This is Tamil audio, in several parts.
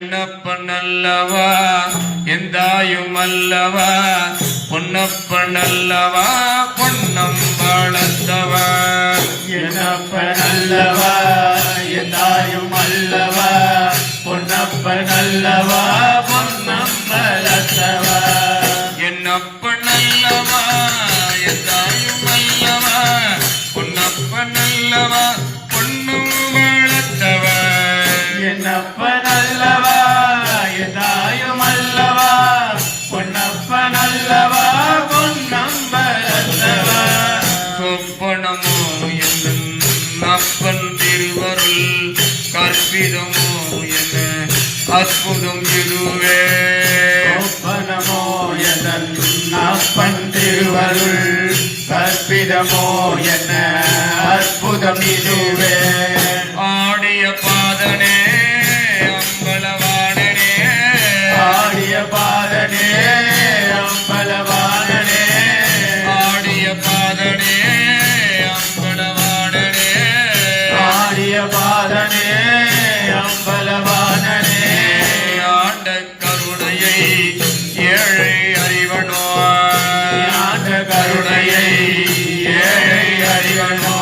பொன்னப்பனல்லவா எந்தாயுமல்லவா பொன்னப்பனல்லவா பொன்னம் வளர்த்தவா என்னப்பனல்லவா எந்தாயுமல்லவா பொன்னப்பனல்லவா பொன்னம் வளர்த்தவா என்னப்பனல்லவா எந்தாயுமல்லவா பொன்னப்பனல்லவா பொன்னம் வளர்த்தவா என்னப்பனல்லவா எதாயுமல்லவா பொன்னப்பனல்லவா பொன்னம் வளர்த்தவா சொப்பனமோ என்னும் அப்பன் திருவருள் கற்பிதமோ என்ன அற்புதம் இதுவே சொப்பனமோ எதன் அப்பன் திருவருள் கற்பிதமோ என்ன அற்புதம் இதுவே ஆடிய பாதனே அம்பலவாணனே ஆடிய பாதனே அம்பலவாணனே ஆடிய பாதனே அம்பலவாணனே ஆடிய பாதனே அம்பலவாணனே ஆண்ட கருணையை ஏழை அறிவனோ ஆண்ட கருணையை ஏழை அறிவனோ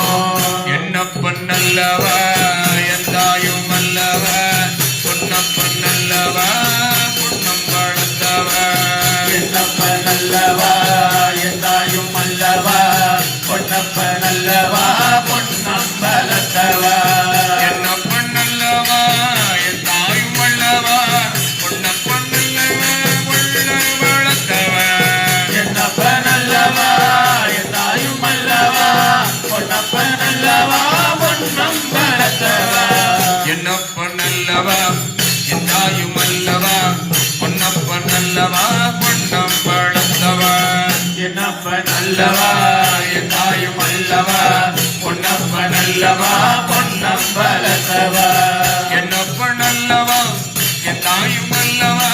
என்னப்பன் நல்லவா எந்தாயும் அல்லவா பொன்னப்பன் நல்லவா பொன்னம் வளர்த்தவா என்னப்பனல்லவா எந்தாயும் அல்லவா பொன்னப்பனல்லவா பொன்னம் வளர்த்தவா என்னப்பன் நல்லவா எந்தாயும் அல்லவா பொன்னப்பன் நல்லவா பொன்னம் வளர்த்தவா என்னப்பனல்லவா எந்தாயும் அல்லவா பொன்னப்பனல்லவா பொன்னம் வளர்த்தவா என்னப்பன் நல்லவா எந்தாயும் அல்லவா பொன்னப்பன் நல்லவா பொன்னம் வளர்த்தவா என்னப்பனல்லவா எந்தாயும் அல்லவா பொன்னப்பனல்லவா பொன்னம் வளர்த்தவா என்னப்பன் நல்லவா எந்தாயும் அல்லவா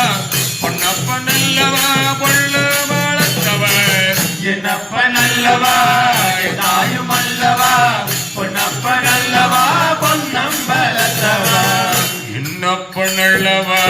பொன்னப்பன் நல்லவா பொன்ன வளர்த்தவா என்னப்பனல்லவா எதாயும் அல்லவா பொன்னப்பனல்லவா பொன்னம் வளர்த்தவா என்னப்பன் நல்லவா